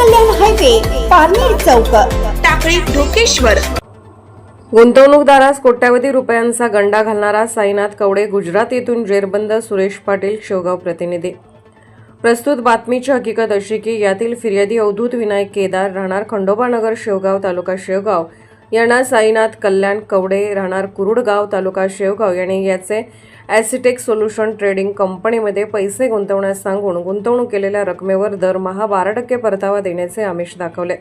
कल्याण highway, Parner चौक, टाकळी ढोकेश्वर। गुंतवणूकदारास कोट्यावधी रुपयांचा गंडा घालणारा साईनाथ कवडे गुजरात येथून जेरबंद सुरेश पाटील शेवगाव प्रतिनिधी। प्रस्तुत बातमीची हकीकत अशी की यातील फिर्यादी अवधूत विनायक केदार राहणार खंडोबा नगर शेवगाव तालुका शेवगाव यांना साईनाथ कल्याण कवडे राहणार कुरुडगाव तालुका शेवगाव यांनी याचे ॲसिटेक सोल्युशन ट्रेडिंग कंपनीमध्ये पैसे गुंतवण्यास सांगून गुंतवणूक केलेल्या रकमेवर दरमहा 12% परतावा देण्याचे आमिष दाखवले।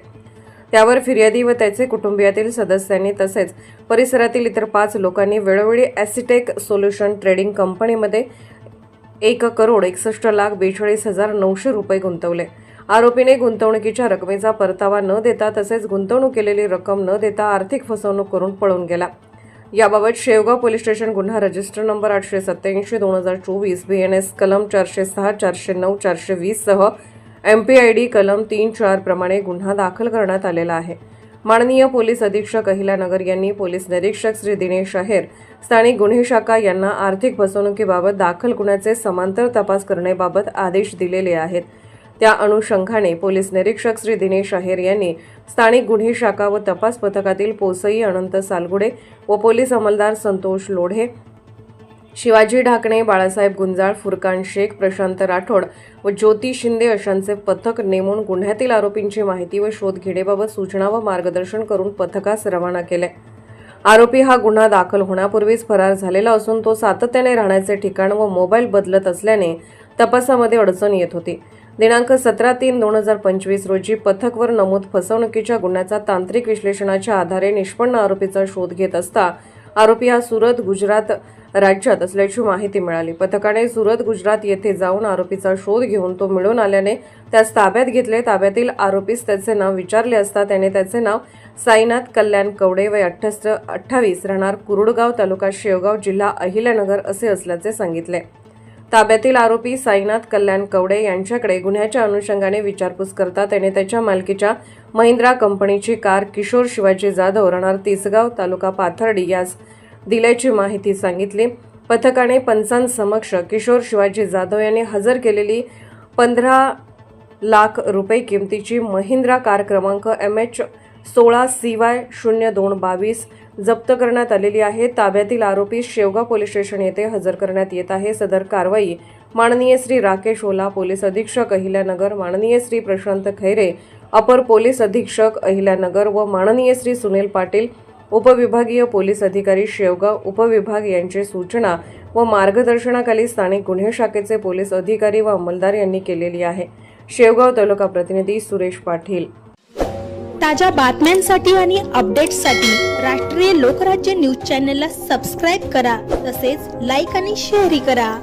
त्यावर फिर्यादी व त्याचे कुटुंबियातील सदस्यांनी तसेच परिसरातील इतर 5 लोकांनी वेळोवेळी ॲसिटेक सोल्युशन ट्रेडिंग कंपनीमध्ये 1,61,42,900 रुपये गुंतवले। आरोपीने गुंतवणुकीच्या रकमेचा परतावा न देता तसेच गुंतवणूक केलेली रक्कम न देता आर्थिक फसवणूक करून पळून गेला। याबाबत शेवगाव पोलीस स्टेशन गुन्हा रजिस्टर नंबर 887/2024 BNS कलम 406, 409, 420 सह MPID कलम 3-4 प्रमाणे गुन्हा दाखल करण्यात आलेला आहे। माननीय पोलीस अधीक्षक अहिल्यानगर यांनी पोलीस निरीक्षक श्री दिनेश आहेर, स्थानिक गुन्हे शाखा यांना आर्थिक फसवणुकीबाबत दाखल गुन्ह्याचे समांतर तपास करण्याबाबत आदेश दिलेले आहेत। त्या अनुषंगाने पोलीस निरीक्षक श्री दिनेश आहेर यांनी स्थानिक गुन्हे शाखा व तपास पथकातील पोसई अनंत सालगुडे व पोलीस अंमलदार संतोष लोढे, शिवाजी ढाकणे, बाळासाहेब गुंजाळ, फुरकान शेख, प्रशांत राठोड व ज्योती शिंदे अशांचे पथक नेमून गुन्ह्यातील आरोपींची माहिती व शोध घेण्याबाबत सूचना व मार्गदर्शन करून पथकास रवाना केले। आरोपी हा गुन्हा दाखल होण्यापूर्वीच फरार झालेला असून तो सातत्याने राहण्याचे ठिकाण व मोबाईल बदलत असल्याने तपासामध्ये अडचण येत होती। दिनांक 17/3/2025 रोजी पथकवर नमूद फसवणुकीच्या गुन्ह्याचा तांत्रिक विश्लेषणाच्या आधारे निष्पन्न आरोपीचा शोध घेत असता आरोपी हा सुरत गुजरात राज्यात असल्याची माहिती मिळाली। पथकाने सुरत गुजरात येथे जाऊन आरोपीचा शोध घेऊन तो मिळून आल्याने त्यास ताब्यात घेतले। ताब्यातील आरोपीस त्याचे नाव विचारले असता त्याने त्याचे नाव साईनाथ कल्याण कवडे वय 28 राहणार कुरुडगाव तालुका शेवगाव जिल्हा अहिल्यानगर असे असल्याचे सांगितले। ताब्यातील आरोपी साईनाथ कल्याण कवडे यांच्याकडे गुन्ह्याच्या अनुषंगाने विचारपूस करता त्याने त्याच्या मालकीच्या महिंद्रा कंपनीची कार किशोर शिवाजी जाधव राहणार तिसगाव तालुका पाथर्डी यास दिल्याची माहिती सांगितली। पथकाने पंचांसमक्ष किशोर शिवाजी जाधव यांनी हजर केलेली 15 लाख रुपये किमतीची महिंद्रा कार क्रमांक MH16CY0222 जप्त करण्यात आलेली आहे। ताब्यातील आरोपी शेवगाव पोलीस स्टेशन येथे हजर करण्यात येत आहे। सदर कारवाई माननीय श्री राकेश ओला पोलीस अधीक्षक अहिल्यानगर, माननीय श्री प्रशांत खैरे अपर पोलीस अधीक्षक अहिल्यानगर व माननीय श्री सुनील पाटील उपविभागीय पोलीस अधिकारी शेवगाव उपविभाग यांचे सूचना व मार्गदर्शनाखाली स्थानिक गुन्हे शाखेचे पोलीस अधिकारी व अंमलदार यांनी केलेली आहे। शेवगाव तालुका प्रतिनिधी सुरेश पाटील। ताज्या बातम्यांसाठी आणि अपडेट्ससाठी राष्ट्रीय लोकराज्य न्यूज चॅनलला सबस्क्राईब करा, तसेच लाईक आणि शेअरही करा।